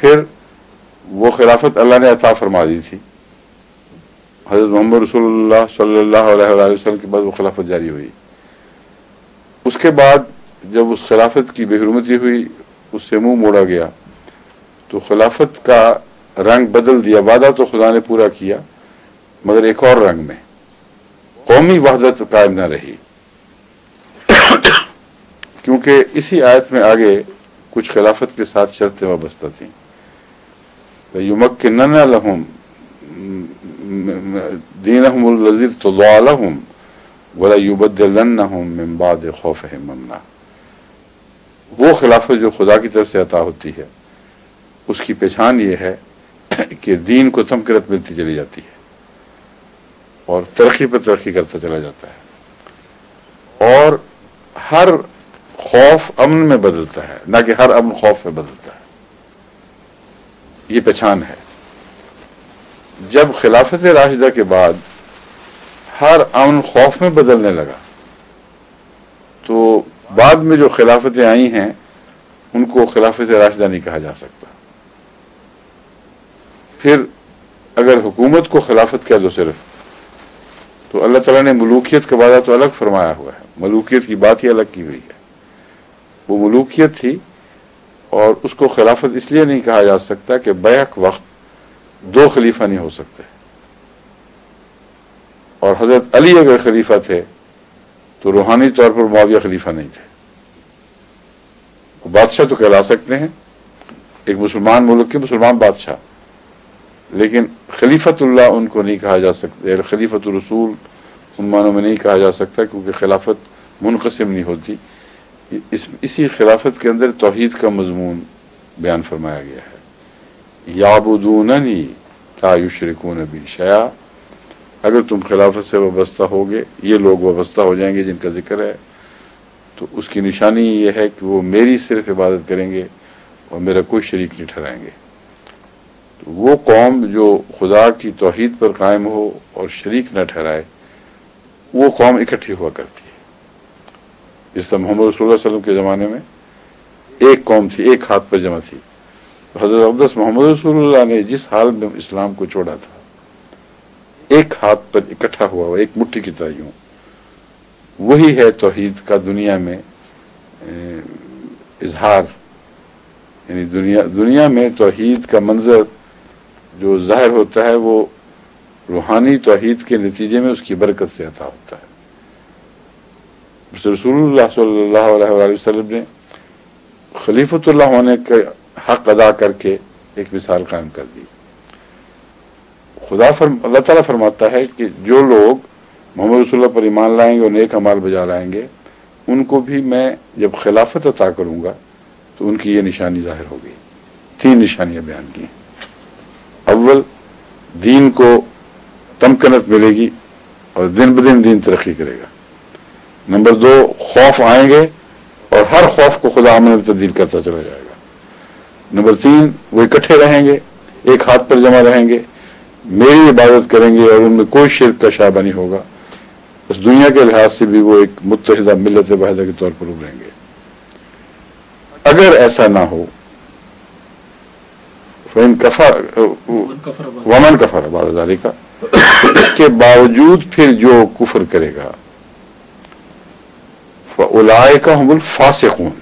پھر وہ خلافت اللہ نے عطا فرما دی تھی، حضرت محمد رسول اللہ صلی اللہ علیہ وسلم کے بعد وہ خلافت جاری ہوئی۔ اس کے بعد جب اس خلافت کی بے حرمتی ہوئی، اس سے منہ موڑا گیا، تو خلافت کا رنگ بدل دیا۔ وعدہ تو خدا نے پورا کیا مگر ایک اور رنگ میں، قومی وحدت قائم نہ رہی، کیونکہ اسی آیت میں آگے کچھ خلافت کے ساتھ شرطیں وابستہ تھیں۔ یمکنن لہم دینہم الذی ارتضی لہم ولیبدلنہم من بعد خوفہم امنا۔ وہ خلافت جو خدا کی طرف سے عطا ہوتی ہے، اس کی پہچان یہ ہے کہ دین کو تمکنت ملتی چلی جاتی ہے اور ترقی پر ترقی کرتا چلا جاتا ہے، اور ہر خوف امن میں بدلتا ہے، نہ کہ ہر امن خوف میں بدلتا ہے۔ یہ پہچان ہے۔ جب خلافت راشدہ کے بعد ہر امن خوف میں بدلنے لگا تو بعد میں جو خلافتیں آئی ہیں ان کو خلافت راشدہ نہیں کہا جا سکتا۔ پھر اگر حکومت کو خلافت کہہ دو صرف، تو اللہ تعالیٰ نے ملوکیت کا وعدہ تو الگ فرمایا ہوا ہے، ملوکیت کی بات ہی الگ کی ہوئی ہے۔ وہ ملوکیت تھی، اور اس کو خلافت اس لیے نہیں کہا جا سکتا کہ بیک وقت دو خلیفہ نہیں ہو سکتے، اور حضرت علی اگر خلیفہ تھے تو روحانی طور پر معاویہ خلیفہ نہیں تھے۔ وہ بادشاہ تو کہلا سکتے ہیں، ایک مسلمان ملک کے مسلمان بادشاہ، لیکن خلیفت اللہ ان کو نہیں کہا جا سکتا، خلیفت الرسول ان معنوں میں نہیں کہا جا سکتا، کیونکہ خلافت منقسم نہیں ہوتی۔ اسی خلافت کے اندر توحید کا مضمون بیان فرمایا گیا ہے، یعبدوننی لا یشرکون بی شیئا۔ اگر تم خلافت سے وابستہ ہوگے، یہ لوگ وابستہ ہو جائیں گے جن کا ذکر ہے، تو اس کی نشانی یہ ہے کہ وہ میری صرف عبادت کریں گے اور میرا کوئی شریک نہیں ٹھہرائیں گے۔ تو وہ قوم جو خدا کی توحید پر قائم ہو اور شریک نہ ٹھہرائے، وہ قوم اکٹھی ہوا کرتی ہے۔ جس طرح محمد رسول اللہ صلی اللہ علیہ وسلم کے زمانے میں ایک قوم تھی، ایک ہاتھ پر جمع تھی۔ حضرت اقدس محمد رسول اللہ نے جس حال میں اسلام کو چھوڑا تھا، ایک ہاتھ پر اکٹھا ہوا ہوا، ایک مٹھی کی طرح یوں، وہی ہے توحید کا دنیا میں اظہار۔ یعنی دنیا میں توحید کا منظر جو ظاہر ہوتا ہے، وہ روحانی توحید کے نتیجے میں اس کی برکت سے عطا ہوتا ہے۔ رسول اللہ صلی اللہ علیہ وسلم نے خلیفۃ اللہ ہونے کا حق ادا کر کے ایک مثال قائم کر دی۔ اللہ تعالیٰ فرماتا ہے کہ جو لوگ محمد رسول اللہ پر ایمان لائیں گے اور نیک اعمال بجا لائیں گے، ان کو بھی میں جب خلافت عطا کروں گا تو ان کی یہ نشانی ظاہر ہوگی۔ 3 نشانیاں بیان کی ہیں۔ اول، دین کو تمکنت ملے گی اور دن بدن دین ترقی کرے گا۔ نمبر 2، خوف آئیں گے اور ہر خوف کو خدا امن میں تبدیل کرتا چلا جائے گا۔ نمبر 3، وہ اکٹھے رہیں گے، ایک ہاتھ پر جمع رہیں گے، میری عبادت کریں گے اور ان میں کوئی شرک کا شائبہ نہیں ہوگا۔ اس دنیا کے لحاظ سے بھی وہ ایک متحدہ ملت واحدہ کے طور پر ابھریں گے۔ اگر ایسا نہ ہو، فَإِن كَفَرَ وَمَنْ كَفَرَ بَعْدَ ذَلِكَ، اس کے باوجود پھر جو کفر کرے گا، فَأُولَٰئِكَ هُمُ الْفَاسِقُونَ،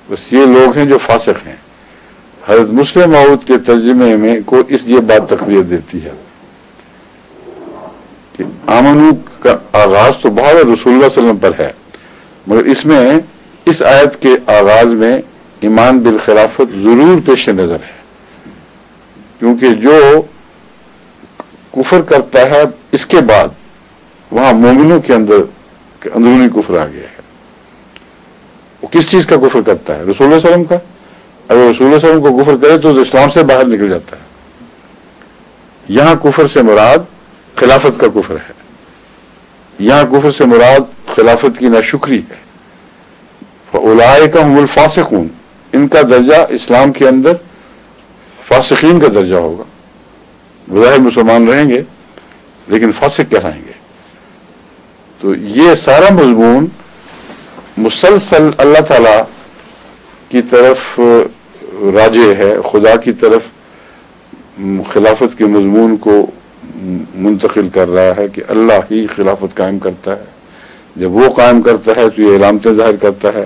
بس یہ لوگ ہیں جو فاسق ہیں۔ حضرت مسلم موعود کے ترجمے میں کو اس لیے بات تقویت دیتی ہے کہ آمنو کا آغاز تو بہت رسول اللہ صلی اللہ علیہ وسلم پر ہے، مگر اس میں اس آیت کے آغاز میں ایمان بالخلافت ضرور پیش نظر ہے، کیونکہ جو کفر کرتا ہے اس کے بعد وہاں مومنوں کے اندر اندرونی کفر آ گیا ہے۔ وہ کس چیز کا کفر کرتا ہے؟ رسول اللہ صلی اللہ علیہ وسلم کا۔ اگر رسول اللہ صلی اللہ علیہ وسلم کو کفر کرے تو اسلام سے باہر نکل جاتا ہے۔ یہاں کفر سے مراد خلافت کا کفر ہے، یہاں کفر سے مراد خلافت کی ناشکری ہے۔ فَأُولَٰئِكَ هُمُ الْفَاسِقُونَ، ان کا درجہ اسلام کے اندر فاسقین کا درجہ ہوگا۔ بظاہر مسلمان رہیں گے لیکن فاسق کہلائیں گے۔ تو یہ سارا مضمون مسلسل اللہ تعالیٰ کی طرف راجع ہے، خدا کی طرف خلافت کے مضمون کو منتقل کر رہا ہے کہ اللہ ہی خلافت قائم کرتا ہے. جب وہ قائم کرتا ہے تو یہ علامتیں ظاہر کرتا ہے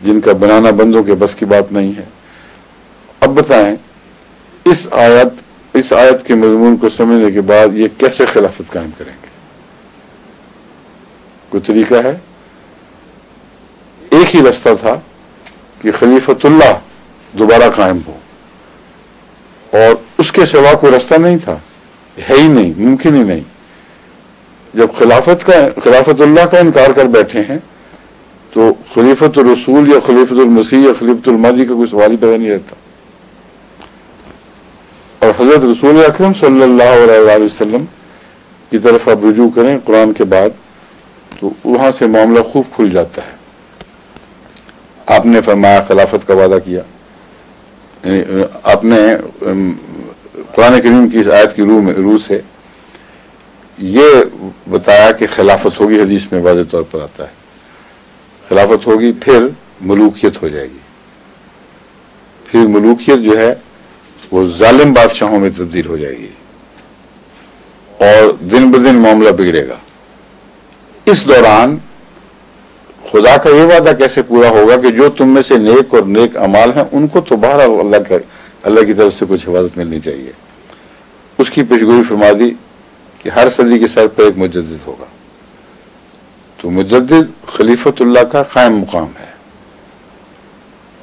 جن کا بنانا بندوں کے بس کی بات نہیں ہے. اب بتائیں اس آیت کے مضمون کو سمجھنے کے بعد یہ کیسے خلافت قائم کریں گے؟ کوئی طریقہ ہے؟ ایک ہی رستہ تھا کہ خلیفۃ اللہ دوبارہ قائم ہو، اور اس کے سوا کوئی رستہ نہیں تھا، ہے ہی نہیں، ممکن ہی نہیں. جب خلافت اللہ کا انکار کر بیٹھے ہیں تو خلیفۃ الرسول یا خلیفۃ المسیح یا خلیفۃ المہدی کا کوئی سوال ہی پیدا نہیں رہتا. اور حضرت رسول اکرم صلی اللہ علیہ وسلم کی طرف آپ رجوع کریں قرآن کے بعد تو وہاں سے معاملہ خوب کھل جاتا ہے. آپ نے فرمایا خلافت کا وعدہ کیا، آپ نے قرآن کریم کی اس آیت کی روح سے یہ بتایا کہ خلافت ہوگی. حدیث میں واضح طور پر آتا ہے خلافت ہوگی، پھر ملوکیت ہو جائے گی. پھر ملوکیت جو ہے وہ ظالم بادشاہوں میں تبدیل ہو جائے گی اور دن بدن معاملہ بگڑے گا. اس دوران خدا کا یہ وعدہ کیسے پورا ہوگا کہ جو تم میں سے نیک اور نیک اعمال ہیں ان کو تو بہرحال اللہ کی طرف سے کچھ حفاظت ملنی چاہیے. اس کی پیشگوئی فرما دی کہ ہر صدی کے سر پر ایک مجدد ہوگا. تو مجدد خلیفۃ اللہ کا قائم مقام ہے،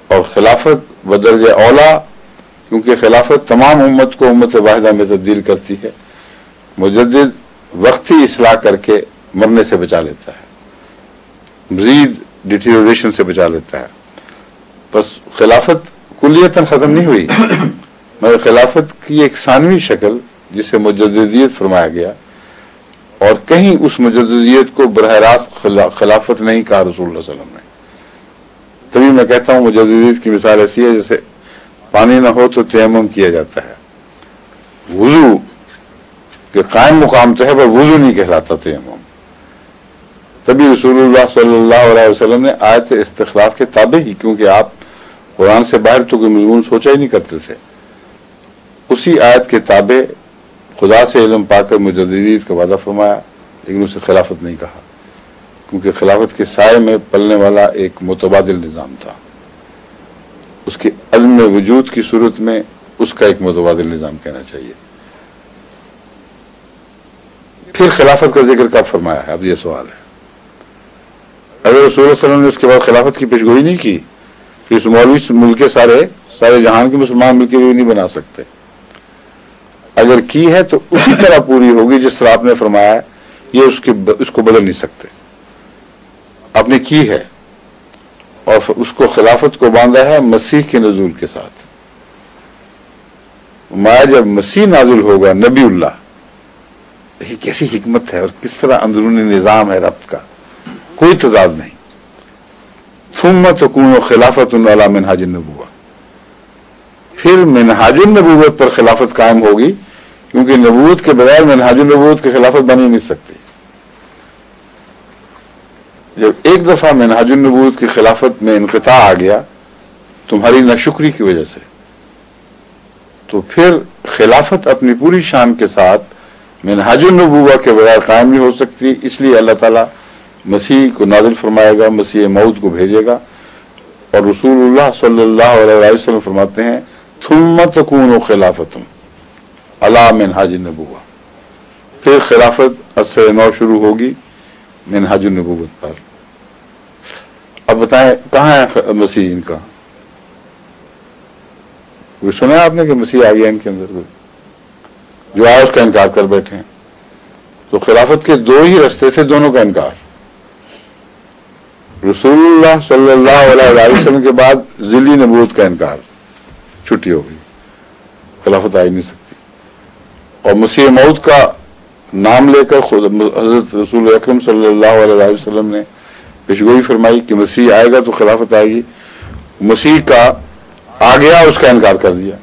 اور خلافت بدرجہ اولا، کیونکہ خلافت تمام امت کو امت واحدہ میں تبدیل کرتی ہے. مجدد وقتی اصلاح کر کے مرنے سے بچا لیتا ہے، مزید ڈیٹیریوریشن سے بچا لیتا ہے. بس خلافت کلیتاً ختم نہیں ہوئی، مگر خلافت کی ایک ثانوی شکل جسے مجددیت فرمایا گیا، اور کہیں اس مجددیت کو براہ راست خلافت نہیں کہا رسول اللہ صلی اللہ علیہ وسلم نے. تبھی میں کہتا ہوں مجددیت کی مثال ایسی ہے جیسے پانی نہ ہو تو تیمم کیا جاتا ہے. وضو کہ قائم مقام تو ہے پر وضو نہیں کہلاتا تیمم. تبھی رسول اللہ صلی اللہ علیہ وسلم نے آیت استخلاف کے تابع ہی، کیونکہ آپ قرآن سے باہر تو کوئی مضمون سوچا ہی نہیں کرتے تھے، اسی آیت کے تابع خدا سے علم پا کر مجددیت کا وعدہ فرمایا، لیکن اسے خلافت نہیں کہا، کیونکہ خلافت کے سائے میں پلنے والا ایک متبادل نظام تھا. اس کے عدم وجود کی صورت میں اس کا ایک متبادل نظام کہنا چاہیے. پھر خلافت کا ذکر کب فرمایا ہے؟ اب یہ سوال ہے. اگر رسول اللہ صلی اللہ علیہ وسلم نے اس کے بعد خلافت کی پیشگوئی نہیں کی تو اس مولوی ملک کے سارے جہان کے مسلمان مل کے بھی نہیں بنا سکتے. اگر کی ہے تو اسی طرح پوری ہوگی جس طرح آپ نے فرمایا ہے. یہ اس کو بدل نہیں سکتے. آپ نے کی ہے اور اس کو خلافت کو باندھا ہے مسیح کے نزول کے ساتھ. مایا جب مسیح نازل ہوگا نبی اللہ، یہ کیسی حکمت ہے اور کس طرح اندرونی نظام ہے ربط کا، کوئی تضاد نہیں. ثم تکون خلافت علی منہاج النبوہ، پھر منہاج النبوت پر خلافت قائم ہوگی، کیونکہ نبوت کے بغیر منہاج النبوت کی خلافت بن ہی نہیں سکتی. جب ایک دفعہ منہاج النبوت کی خلافت میں انقطاع آ گیا تمہاری ناشکری کی وجہ سے، تو پھر خلافت اپنی پوری شان کے ساتھ منہاج النبوہ کے بغیر قائم نہیں ہو سکتی. اس لیے اللہ تعالیٰ مسیح کو نازل فرمائے گا، مسیح موعود کو بھیجے گا، اور رسول اللہ صلی اللہ علیہ وسلم فرماتے ہیں ثم تکون خلافت علی منہاج النبوہ، پھر خلافت اثر نو شروع ہوگی منہاج النبوت پر. اب بتائیں کہاں ہے مسیح ان کا؟ کوئی سنا آپ نے کہ مسیح آ گیا ان کے اندر؟ کوئی جو آئے اس کا انکار کر بیٹھے ہیں. تو خلافت کے دو ہی رستے تھے، دونوں کا انکار. رسول اللہ صلی اللہ علیہ وسلم کے بعد ذلی نبوت کا انکار، چھٹی ہو گئی، خلافت آ ہی نہیں سکتی. اور مسیح موعود کا نام لے کر خود حضرت رسول اکرم صلی اللہ علیہ وسلم نے پیشگوئی فرمائی کہ مسیح آئے گا تو خلافت آئے گی. مسیح کا آ گیا، اس کا انکار کر دیا.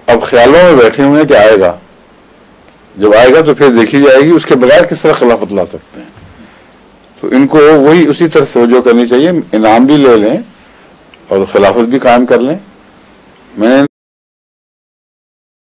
اب خیالوں میں بیٹھے ہوئے ہیں کہ آئے گا، جب آئے گا تو پھر دیکھی جائے گی اس کے بغیر کس طرح خلافت لا سکتے ہیں. تو ان کو وہی اسی طرح توجہ کرنی چاہیے، انعام بھی لے لیں اور خلافت بھی قائم کر لیں، میں